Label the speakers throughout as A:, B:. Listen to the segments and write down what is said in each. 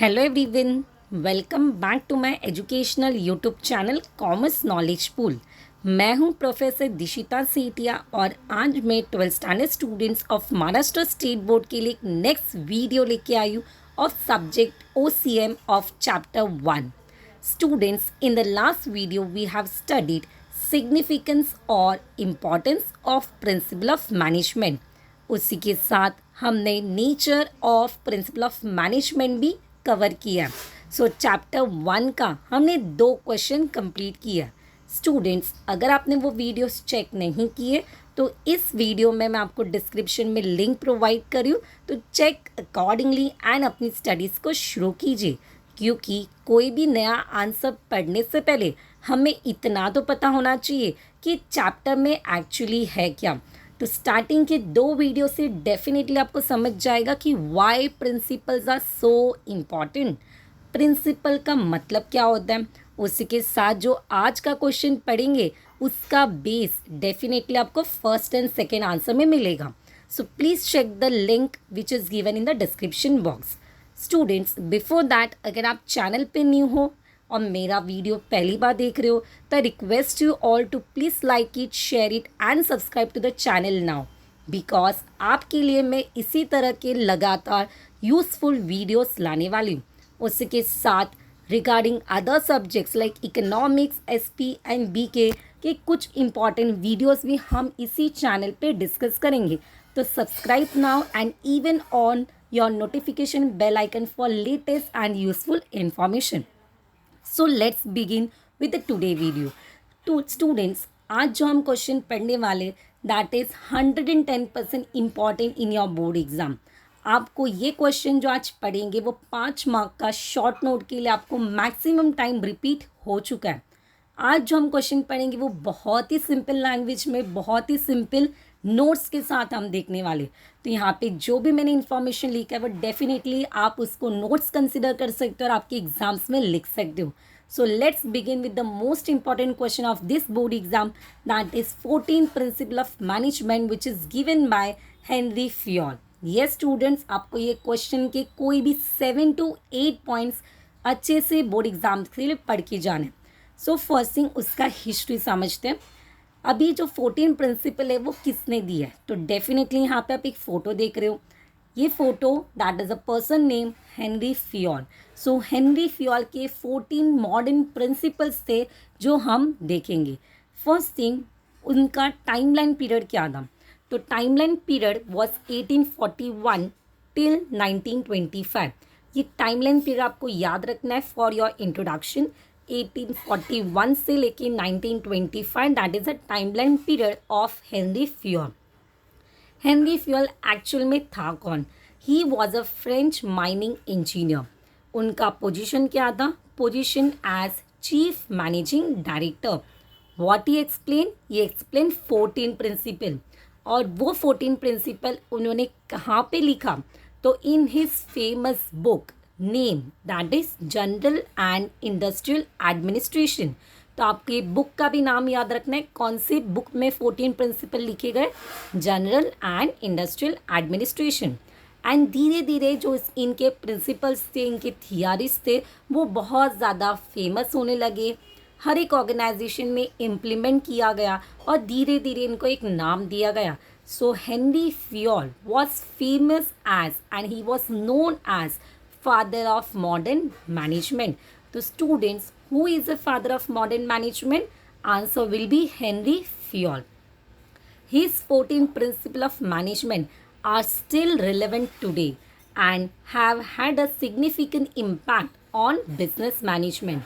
A: Hello everyone, welcome back to my educational YouTube channel commerce knowledge pool. मैं हूं professor Dishita Sethia और आज मैं 12th standard students of Maharashtra state board के लिए एक नेक्स्ट वीडियो लेके आई हूँ of subject OCM of chapter 1। Students, in the last video we have studied significance और importance of principle of management. उसी के साथ हमने nature of principle of management भी कवर किया। सो चैप्टर 1 का हमने 2 क्वेश्चन कंप्लीट किया। स्टूडेंट्स, अगर आपने वो वीडियोस चेक नहीं किए तो इस वीडियो में मैं आपको डिस्क्रिप्शन में लिंक प्रोवाइड कर रही हूँ, तो चेक अकॉर्डिंगली एंड अपनी स्टडीज़ को शुरू कीजिए, क्योंकि कोई भी नया आंसर पढ़ने से पहले हमें इतना तो पता होना चाहिए कि चैप्टर में एक्चुअली है क्या। तो स्टार्टिंग के 2 वीडियो से डेफिनेटली आपको समझ जाएगा कि why principles are so important, principle का मतलब क्या होता है। उसी के साथ जो आज का क्वेश्चन पढ़ेंगे उसका बेस डेफिनेटली आपको फर्स्ट एंड सेकेंड आंसर में मिलेगा। So please check the link which is given in the description box. Students, before that अगर आप चैनल पे न्यू हो और मेरा वीडियो पहली बार देख रहे हो तो request you all to please like it, share it and subscribe to the channel now, because आपके लिए मैं इसी तरह के लगातार यूज़फुल वीडियोस लाने वाली हूँ। उसी के साथ regarding other subjects like economics, SP and BK के कुछ इंपॉर्टेंट वीडियोस भी हम इसी चैनल पे डिस्कस करेंगे। तो subscribe now and even on your notification bell icon for latest and useful information. So let's begin with the today video. To students, आज जो हम क्वेश्चन पढ़ने वाले that is 110% important in your board exam. आपको ये question जो आज पढ़ेंगे वो 5 मार्क का शॉर्ट नोट के लिए आपको मैक्सिमम टाइम रिपीट हो चुका है। आज जो हम क्वेश्चन पढ़ेंगे वो बहुत ही सिंपल लैंग्वेज में, बहुत ही सिंपल नोट्स के साथ हम देखने वाले। तो यहाँ पे जो भी मैंने इन्फॉर्मेशन लिखा है वो डेफिनेटली आप उसको नोट्स कंसिडर कर सकते हो और आपके एग्जाम्स में लिख सकते हो। सो let's begin with the most important question of this board exam, that is 14 principal of management which is given by Henry Fayol. Yes students, आपको ये क्वेश्चन के कोई भी 7 to 8 पॉइंट्स अच्छे से बोर्ड एग्जाम के लिए पढ़ के जाने। सो फर्स्ट थिंग उसका हिस्ट्री समझते हैं। अभी जो 14 प्रिंसिपल है वो किसने दी है, तो डेफिनेटली यहाँ पे आप एक फ़ोटो देख रहे हो। ये photo that is a person name Henry Fayol. So Henri Fayol के 14 मॉडर्न प्रिंसिपल्स थे जो हम देखेंगे। फर्स्ट थिंग, उनका टाइमलाइन पीरियड क्या था, तो टाइमलाइन पीरियड वॉज 1841 टिल 1925। ये टाइमलाइन पीरियड आपको याद रखना है फॉर योर इंट्रोडक्शन। 1841 से लेके 1925 that is a timeline period of Henri Fayol. Henri Fayol actual में था कौन? He was a French mining engineer. उनका पोजीशन क्या था? Position as chief managing director. What he explain? ये एक्सप्लेन 14 प्रिंसिपल। और वो 14 प्रिंसिपल उन्होंने कहाँ पे लिखा? तो in his famous book name that is General and industrial Administration. तो आपके बुक का भी नाम याद रखना है। कौन सी बुक में 14 प्रिंसिपल लिखे गए? General and industrial administration. And धीरे धीरे जो इनके प्रिंसिपल्स थे, इनके थियरीज थे, वो बहुत ज़्यादा फेमस होने लगे, हर एक ऑर्गेनाइजेशन में इम्प्लीमेंट किया गया और धीरे धीरे इनको एक नाम दिया गया। So Henri Fayol was famous as and he was known as father of modern management. So students, who is the father of modern management? Answer will be Henry Fayol. His 14 principles of management are still relevant today and have had a significant impact on business management.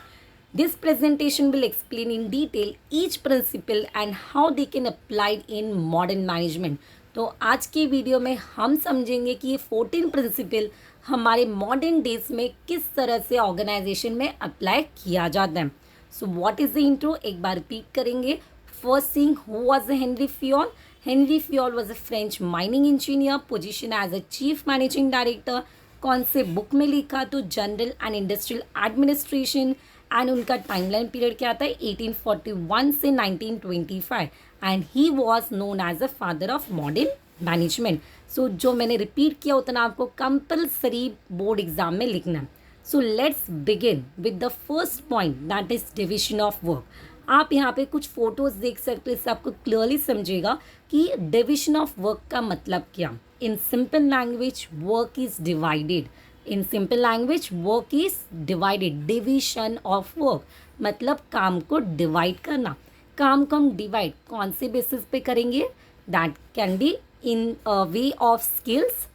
A: This presentation will explain in detail each principle and how they can apply in modern management. तो आज की video में हम समझेंगे कि ये 14 principal हमारे modern days में किस तरह से ऑर्गेनाइजेशन में अप्लाई किया जाता है। So what is the intro, एक बार रिपीट करेंगे। First thing, who was Henri Fayol? Henri Fayol was a French mining engineer, position as a chief managing director. कौन से बुक में लिखा? तो general and industrial administration. And उनका timeline period क्या था? 1841 से 1925 and he was known as a father of modern management. So जो मैंने रिपीट किया उतना आपको कंपल्सरी बोर्ड एग्जाम में लिखना है। सो let's begin with the first point, that is division of work. आप यहाँ पे कुछ फोटोज देख सकते हो, इससे आपको क्लियरली समझेगा कि डिविजन ऑफ वर्क का मतलब क्या. In simple language work is divided. In simple language work is divided. Division of work मतलब काम को डिवाइड करना. काम को हम डिवाइड कौन से बेसिस पे करेंगे? That can be in way of skills,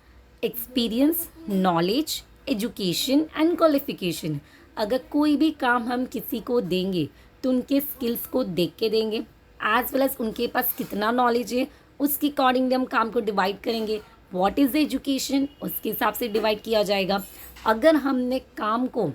A: experience, knowledge, education and qualification. अगर कोई भी काम हम किसी को देंगे तो उनके स्किल्स को देख के देंगे, एज वेल एज उनके पास कितना नॉलेज है उसके अकॉर्डिंगली हम काम को डिवाइड करेंगे. व्हाट इज़ एजुकेशन, उसके हिसाब से डिवाइड किया जाएगा. अगर हमने काम को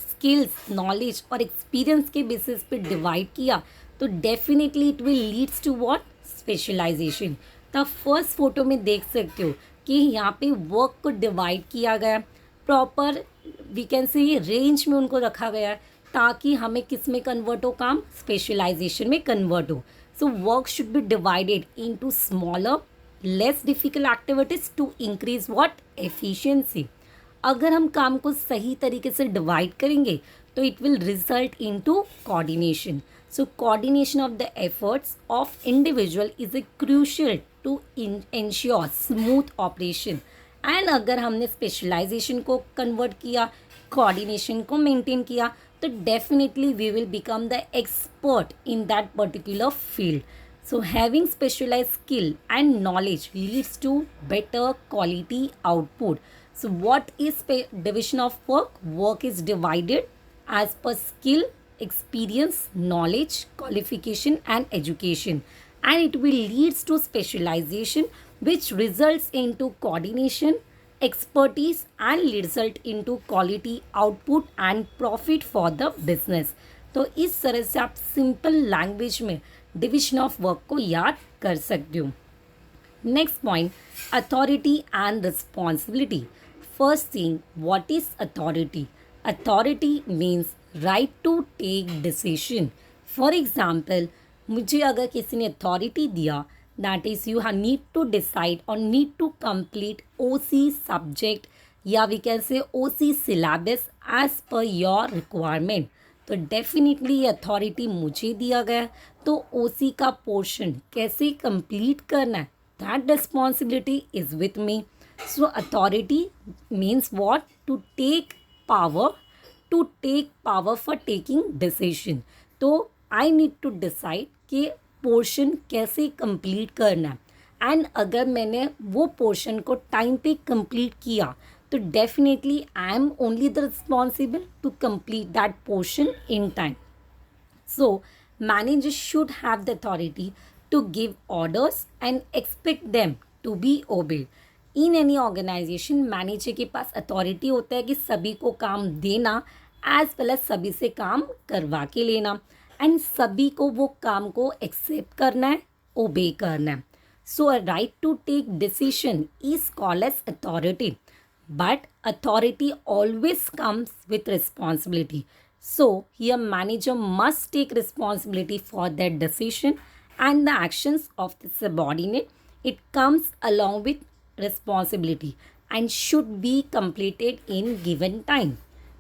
A: स्किल्स, नॉलेज और एक्सपीरियंस के बेसिस पे डिवाइड किया तो definitely it will leads to what? Specialisation. तो फर्स्ट फोटो में देख सकते हो कि यहाँ पे वर्क को डिवाइड किया गया, proper we can say range में उनको रखा गया है ताकि हमें किस में कन्वर्ट हो काम? स्पेशलाइजेशन में कन्वर्ट हो. So work should be divided into smaller less difficult activities to increase what? Efficiency. अगर हम काम को सही तरीके से डिवाइड करेंगे तो it will result into coordination. So coordination of the efforts of individual is a crucial to ensure smooth operation. And अगर हमने स्पेशलाइजेशन को कन्वर्ट किया, कोऑर्डिनेशन को मेंटेन किया, तो definitely we will become the expert in that particular field. So having specialized skill and knowledge leads to better quality output. So what is division of work? Work is divided as per skill, experience, knowledge, qualification and education. And it will leads to specialization which results into coordination, expertise and result into quality output and profit for the business. तो इस तरह से आप simple language में division of work को याद कर सकते हो. Next point, authority and responsibility. First thing, what is authority? Authority means right to take decision. For example, मुझे अगर किसी ने अथॉरिटी दिया, that is you have need to decide और need to complete OC subject या we can say OC syllabus as per your requirement. तो definitely ये authority मुझे दिया गया, तो ओसी का पोर्शन कैसे कंप्लीट करना है, that responsibility is with me. So authority means what? To take power for taking decision. तो आई नीड टू डिसाइड कि पोर्शन कैसे कंप्लीट करना है. एंड अगर मैंने वो पोर्शन को टाइम पे कंप्लीट किया तो definitely I am only the responsible to complete that portion in time. So managers should have the authority to give orders and expect them to be obeyed. In any organization manager के पास authority होता है कि सभी को काम देना as well as सभी से काम करवा के लेना एंड सभी को वो काम को एक्सेप्ट करना है, ओबे करना है. So a right to take decision is called as authority. But authority always comes with responsibility. So here manager must take responsibility for their decision and the actions of the subordinate. It comes along with responsibility and should be completed in given time.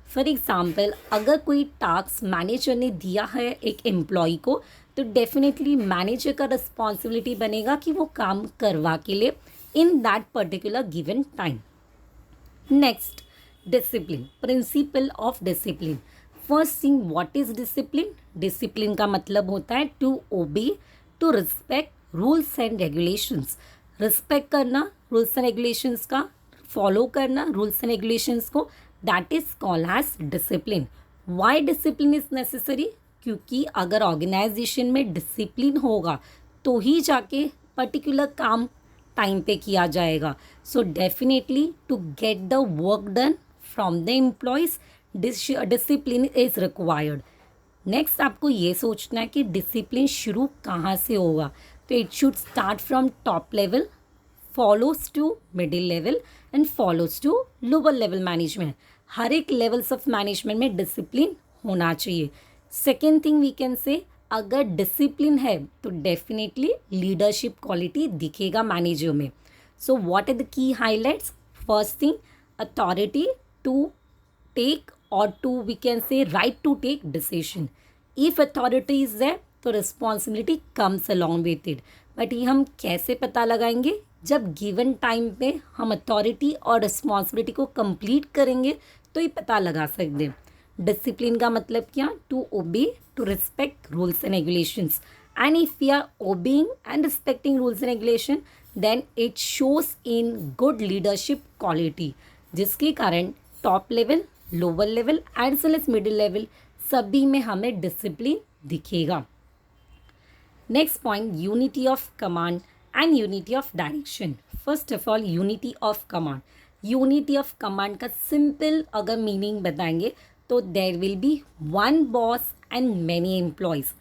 A: For example, अगर कोई task manager ने दिया है एक employ को, तो definitely manager का responsibility बनेगा कि वो काम करवा के लिए इन that particular given time. Next, discipline. Principle of discipline. First thing, what is discipline? Discipline का मतलब होता है to obey, to respect rules and regulations. Respect करना rules and regulations का, follow करना rules and regulations को, that is called as discipline. Why discipline is necessary? क्योंकि अगर organization में discipline होगा तो ही जाके particular काम टाइम पे किया जाएगा. So definitely to get the work done from the employees discipline is required. Next आपको ये सोचना है कि डिसिप्लिन शुरू कहाँ से होगा. तो it should start from top level, follows to middle level and follows to lower level management. हर एक लेवल्स ऑफ मैनेजमेंट में डिसिप्लिन होना चाहिए. सेकेंड थिंग वी कैन से, अगर डिसिप्लिन है तो डेफिनेटली लीडरशिप क्वालिटी दिखेगा मैनेजर में. So what are the key highlights? First thing, authority to take or to we can say right to take decision. If authority is there तो responsibility comes along with it. But ये हम कैसे पता लगाएंगे? जब given time पे हम authority और रिस्पॉन्सिबिलिटी को कंप्लीट करेंगे तो ये पता लगा सकते हैं. डिसिप्लिन का मतलब क्या? To obey, to respect rules and regulations. And if we are obeying and respecting rules and regulation then it shows in good leadership quality, जिसके कारण top level, lower level as well as middle level सभी में हमें discipline दिखेगा. Next point, unity of command and unity of direction. First of all unity of command. Unity of command का simple अगर meaning बताएंगे तो there will be one boss and many employees.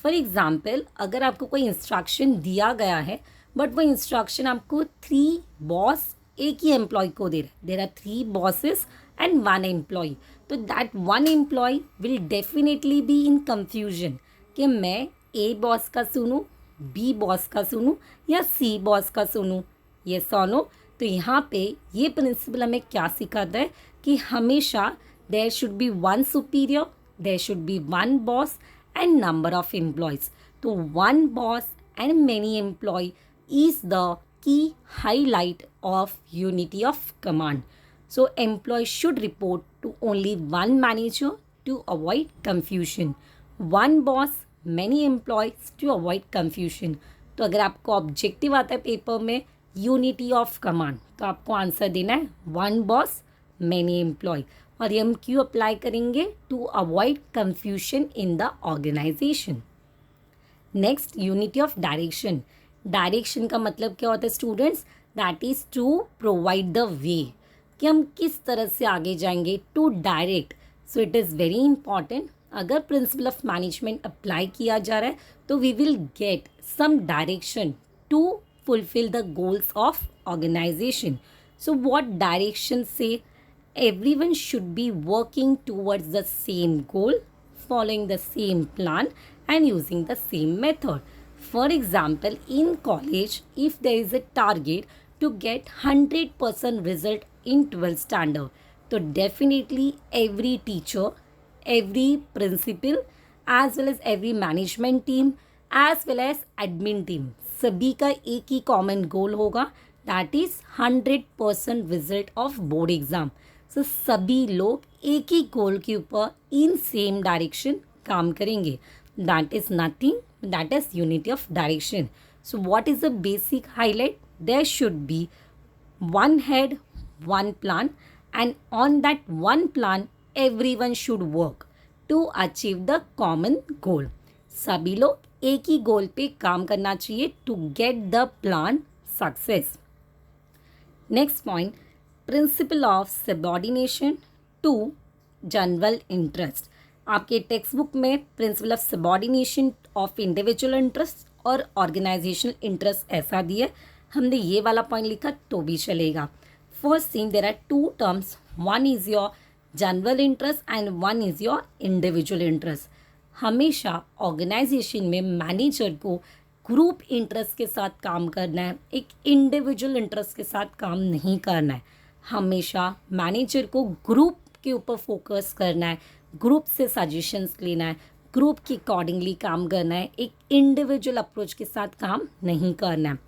A: For example अगर आपको कोई instruction दिया गया है बट वो इंस्ट्रक्शन आपको 3 बॉस एक ही एम्प्लॉय को दे रहे हैं, there are 3 bosses and 1 employee, तो that 1 employee will definitely be in confusion कि मैं ए बॉस का सुनूं, बी बॉस का सुनूं या सी बॉस का सुनूं. ये सोनो. तो यहाँ पे ये प्रिंसिपल हमें क्या सिखाता है कि हमेशा there should be 1 superior, there should be 1 boss and number of employees. तो 1 boss and many employee is the key highlight of unity of command. So employee should report to only one manager to avoid confusion. One boss, many employees to avoid confusion. तो अगर आपको objective आता है paper में unity of command तो आपको answer देना है 1 बॉस मैनी एम्प्लॉय. और ये हम क्यों अप्लाई करेंगे? To avoid confusion in the organization. Next, unity of direction. Direction का मतलब क्या होता है students? That is to provide the way, कि हम किस तरह से आगे जाएंगे. To direct. So it is very important. अगर प्रिंसिपल ऑफ मैनेजमेंट अप्लाई किया जा रहा है तो we will get some direction to fulfil the goals of organization. So what direction से? everyone should be working towards the same goal, following the same plan and using the same method. For example, in college, if there is a target to get 100% result in 12th standard, so definitely every teacher, every principal, as well as every management team, as well as admin team, सभी का एक ही common goal होगा, that is 100% result of board exam. So सभी लोग एक ही गोल के ऊपर इन सेम डायरेक्शन काम करेंगे. That is nothing, that is unity of direction. So what is the basic highlight? There should be 1 head, 1 plan, and on that 1 plan everyone should work to achieve the common goal. सभी लोग एक ही goal पे काम करना चाहिए to get the plan success. Next point, principle of subordination to general interest. आपके text book में principle of subordination of individual interest और ऑर्गेनाइजेशनल इंटरेस्ट ऐसा दिया. हमने ये वाला पॉइंट लिखा तो भी चलेगा. First thing, there are 2 terms, one is your general interest and one is your individual interest. हमेशा ऑर्गेनाइजेशन में मैनेजर को ग्रुप इंटरेस्ट के साथ काम करना है, एक इंडिविजुअल इंटरेस्ट के साथ काम नहीं करना है. हमेशा मैनेजर को ग्रुप के ऊपर फोकस करना है, ग्रुप से सजेशंस लेना है, ग्रुप के अकॉर्डिंगली काम करना है, एक इंडिविजुअल अप्रोच के साथ काम नहीं करना है.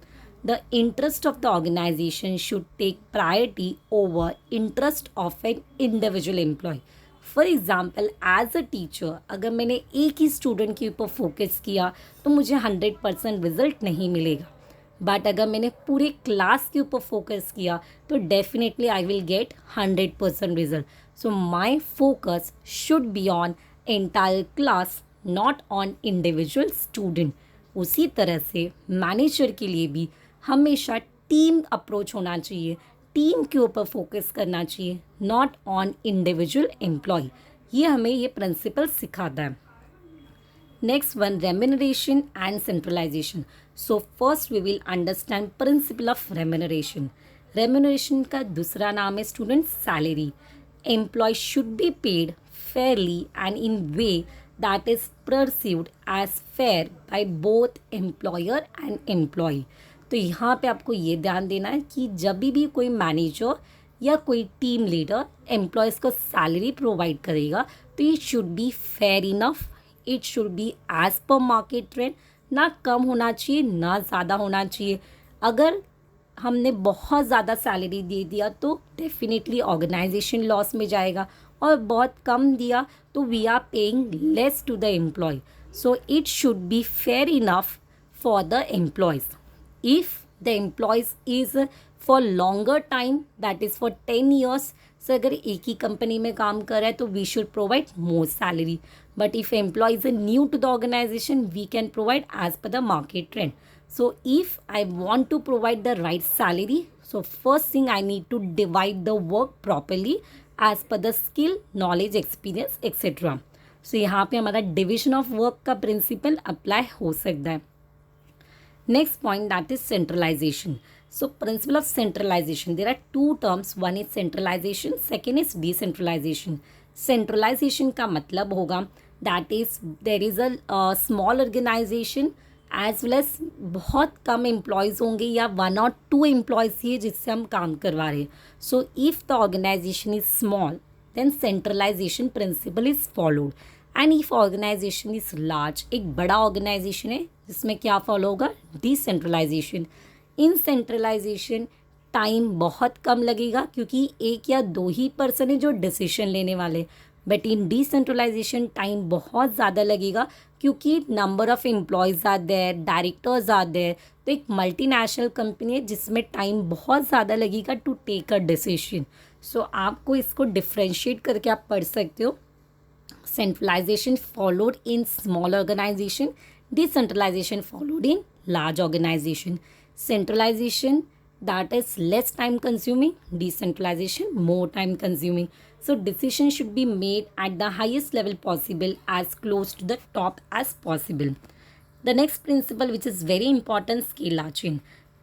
A: The interest of the organization should take priority over interest of an individual employee. For example, as a teacher अगर मैंने एक ही स्टूडेंट के ऊपर फोकस किया तो मुझे 100% रिजल्ट नहीं मिलेगा. बट अगर मैंने पूरे क्लास के ऊपर फोकस किया तो definitely I will get 100% result. So my focus should be on entire class, not on individual student. उसी तरह से मैनेजर के लिए भी हमेशा टीम अप्रोच होना चाहिए, टीम के ऊपर फोकस करना चाहिए, नॉट ऑन इंडिविजुअल एम्प्लॉय. ये हमें ये प्रिंसिपल सिखाता है. Next one, remuneration and centralization. So first we will understand principle of remuneration. Remuneration का दूसरा नाम है student salary. Employee should be paid fairly and in way that is perceived as fair by both employer and employee. तो यहाँ पे आपको ये ध्यान देना है कि जब भी कोई मैनेजर या कोई टीम लीडर एम्प्लॉयज़ को सैलरी प्रोवाइड करेगा तो it should be fair enough, it should be as per market trend, ना कम होना चाहिए ना ज़्यादा होना चाहिए। अगर हमने बहुत ज़्यादा सैलरी दे दिया तो डेफिनेटली ऑर्गेनाइजेशन लॉस में जाएगा, और बहुत कम दिया तो we are paying less to the employee. So it should be fair enough for the employees. If the employees is for longer time, that is for 10 years, so अगर एक ही company में काम कर रहा है तो we should provide more salary. But if employee is new to the organization we can provide as per the market trend. So if I want to provide the right salary, so first thing I need to divide the work properly as per the skill, knowledge, experience, etc. So यहाँ पे हमारा division of work का principle apply हो सकता है। Next point, that is centralization. So principle of centralization, there are two terms, one is centralization, second is decentralization. Centralization का मतलब होगा that is there is a small organization as well as बहुत कम employees होंगे या 1 or 2 employees ही है जिससे हम काम करवा रहे हैं। So if the organization is small then centralization principle is followed, and if organization is large, एक बड़ा ऑर्गेनाइजेशन है जिसमें क्या फॉलो होगा, डिसेंट्रलाइजेशन। इन सेंट्रलाइजेशन टाइम बहुत कम लगेगा क्योंकि 1 या 2 ही पर्सन है जो डिसीजन लेने वाले, बट इन डिसेंट्रलाइजेशन टाइम बहुत ज़्यादा लगेगा क्योंकि number of employees are there, directors are there. तो एक मल्टीनेशनल कंपनी है जिसमें टाइम बहुत ज़्यादा लगेगा to take a decision. So आपको इसको डिफ्रेंशिएट करके आप पढ़ सकते हो। Centralization followed in small organization, decentralization followed in large organization. Centralization that is less time consuming, decentralization more time consuming. So decision should be made at the highest level possible, as close to the top as possible. The next principle, which is very important, scalar chain.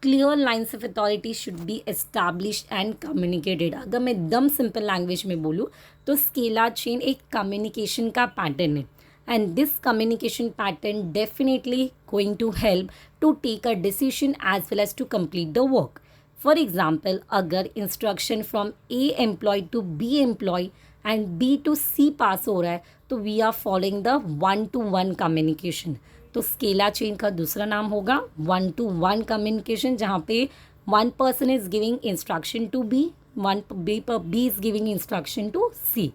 A: Clear lines of authority should be established and communicated. अगर मैं एकदम simple language में बोलूँ तो scalar chain एक communication का pattern है, and this communication pattern definitely going to help to take a decision as well as to complete the work. For example, अगर instruction from A employee to B employee and B to C पास हो रहा है तो we are following the 1-to-1 communication. तो scalar chain का दूसरा नाम होगा 1-to-1 communication, जहाँ पे one person is giving instruction to B, B is giving instruction to C,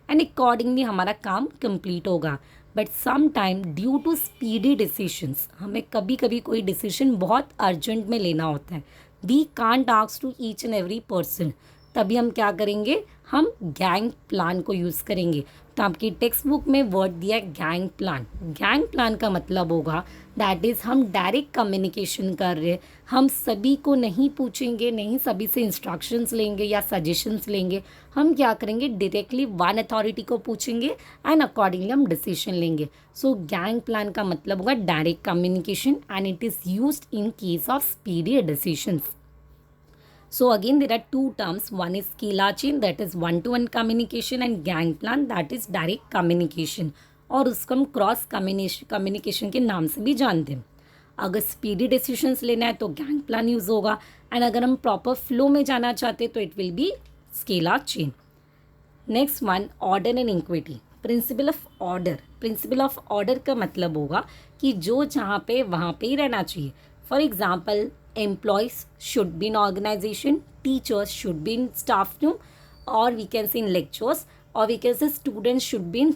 A: and accordingly हमारा काम complete होगा। But some time due to speedy decisions, हमें कभी कभी कोई डिसीजन बहुत अर्जेंट में लेना होता है, we can't ask to each and every person, तभी हम क्या करेंगे, हम गैंग प्लान को यूज़ करेंगे। तो आपकी टेक्स्ट बुक में वर्ड दिया है गैंग प्लान। गैंग प्लान का मतलब होगा दैट इज़ हम डायरेक्ट कम्युनिकेशन कर रहे हैं, हम सभी को नहीं पूछेंगे, नहीं सभी से इंस्ट्रक्शंस लेंगे या सजेशंस लेंगे, हम क्या करेंगे, डायरेक्टली वन अथॉरिटी को पूछेंगे एंड अकॉर्डिंगली हम डिसीजन लेंगे। सो गैंग प्लान का मतलब होगा direct communication and it is used in case of speedy decisions. So again there are two terms, one is scalar chain that is 1-to-1 communication and gang plan that is direct communication, और उसको हम cross communication के नाम से भी जानते हैं। अगर स्पीडी डिसीजंस लेना है तो गैंग प्लान यूज़ होगा, एंड अगर हम प्रॉपर फ्लो में जाना चाहते हैं तो it will be scalar chain. Next one, order and equity, principal of order. Principal of order का मतलब होगा कि जो जहाँ पे वहाँ पे ही रहना चाहिए। For example, employees should be in organization, teachers should be in staff room, or we can say in lectures, or we can say students should be in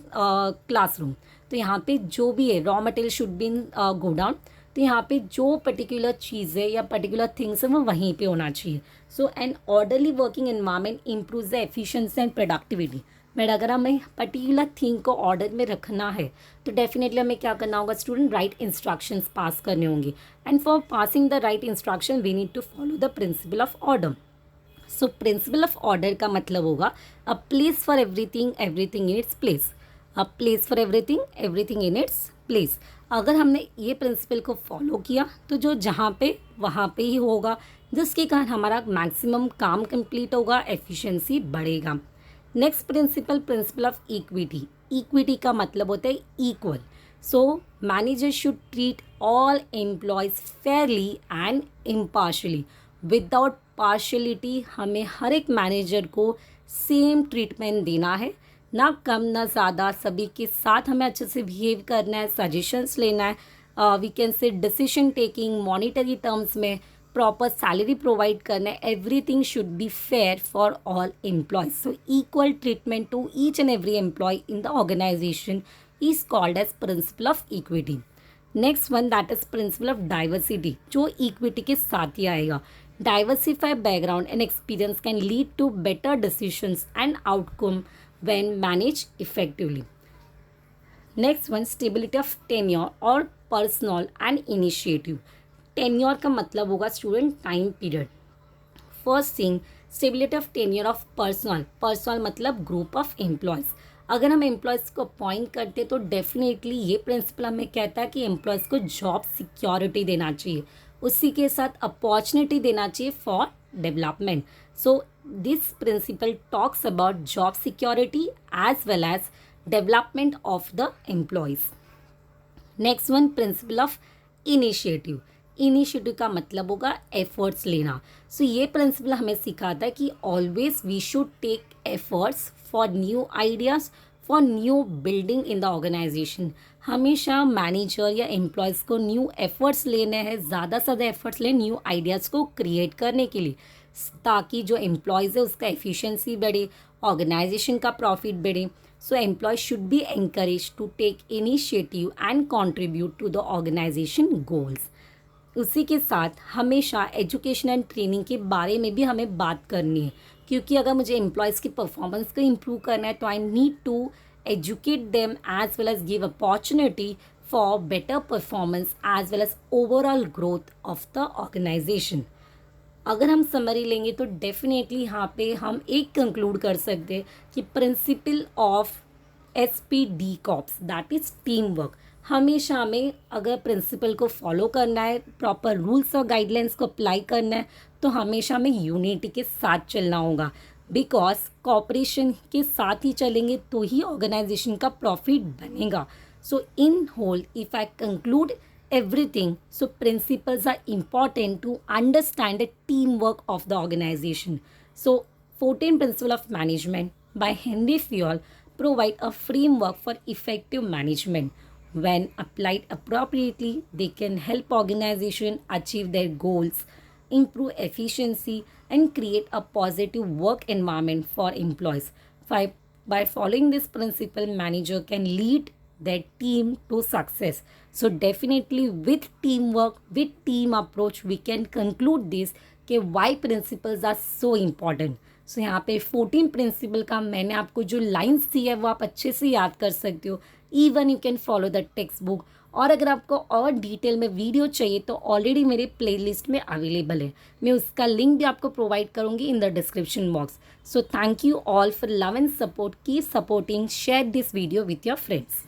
A: classroom. तो यहाँ पे जो भी है, raw material should be in godown, तो यहाँ पे जो पर्टिकुलर चीज़ है या पर्टिकुलर थिंग्स है वो वहीं पे होना चाहिए। So an orderly working environment improve the efficiency and productivity. But अगर हमें पर्टिकुलर थिंग को ऑर्डर में रखना है तो डेफिनेटली हमें क्या करना होगा, स्टूडेंट राइट इंस्ट्रक्शंस पास करने होंगे, and for passing the right instruction we need to follow the principle of order. So principle of order का मतलब होगा a place for everything, everything in its place, a place for everything, everything in its place. अगर हमने ये principal को follow किया तो जो जहाँ पे वहाँ पे ही होगा, जिसके कारण हमारा मैक्सिमम काम कंप्लीट होगा, एफिशिएंसी बढ़ेगा। Next principle, principal of equity. Equity का मतलब होता है equal. So manager should treat all employees Fairlie and impartially without partiality, हमें हर एक मैनेजर को सेम ट्रीटमेंट देना है, ना कम ना ज़्यादा, सभी के साथ हमें अच्छे से बिहेव करना है, सजेशंस लेना है, we can say decision taking, monetary terms में प्रॉपर सैलरी प्रोवाइड करना है, everything should be fair for all employees. So equal treatment to each and every employee in the organization is called as principle of equity. Next one that is principle of diversity, जो equity के साथ ही आएगा. Diversified background and experience can lead to better decisions and outcome when managed effectively. Next one, stability of tenure or personal and initiative. Tenure का मतलब होगा student time period. First thing, stability of tenure of personal. Personal मतलब group of employees. अगर हम employees को appoint करते तो definitely ये प्रिंसिपल हमें कहता है कि एम्प्लॉयज़ को जॉब सिक्योरिटी देना चाहिए, उसी के साथ अपॉर्चुनिटी देना चाहिए for development. So this principle talks about job security as well as development of the employees. Next one, principle of initiative. Initiative का मतलब होगा एफर्ट्स लेना. सो ये प्रिंसिपल हमें सिखाता है कि always we should take efforts for new ideas, for new building in the organization. हमेशा मैनेजर या एम्प्लॉयज़ को न्यू एफर्ट्स लेने हैं, ज़्यादा से ज़्यादा एफर्ट्स लें न्यू आइडियाज़ को क्रिएट करने के लिए, ताकि जो एम्प्लॉयज़ है उसका एफिशिएंसी बढ़े, ऑर्गेनाइजेशन का प्रॉफिट बढ़े. So employees should be encourage to take initiative and contribute to the organization goals. उसी के साथ हमेशा एजुकेशन एंड ट्रेनिंग के बारे में भी हमें बात करनी है, क्योंकि अगर मुझे एम्प्लॉयज़ की परफॉर्मेंस को इम्प्रूव करना है तो I need to educate them as well as give opportunity for better performance as well as overall growth of the organization. अगर हम समरी लेंगे तो डेफिनेटली यहाँ पे हम एक कंक्लूड कर सकते हैं कि principle of SPD corps that is team work. हमेशा हमें अगर प्रिंसिपल को फॉलो करना है, प्रॉपर रूल्स और गाइडलाइंस को अप्लाई करना है, तो हमेशा हमें यूनिटी के साथ चलना होगा, बिकॉज कॉपरेशन के साथ ही चलेंगे तो ही ऑर्गेनाइजेशन का प्रॉफिट बनेगा. So in whole if I conclude everything, so principles are important to understand the teamwork of the organization. So 14 principles of management by Henry Fayol provide a framework for effective management. When applied appropriately, they can help organization achieve their goals, improve efficiency and create a positive work environment for employees. By following this principle, manager can lead their team to success. So definitely with teamwork, with team approach, we can conclude this कि why principles are so important. So यहाँ पे 14 principal का मैंने आपको जो lines दी है वो आप अच्छे से याद कर सकते हो. Even you can follow the text book. और अगर आपको और डिटेल में वीडियो चाहिए तो ऑलरेडी मेरे प्लेलिस्ट में अवेलेबल है, मैं उसका लिंक भी आपको प्रोवाइड करूँगी इन the description box. So thank you all for love and support. Keep supporting, share this video with your friends.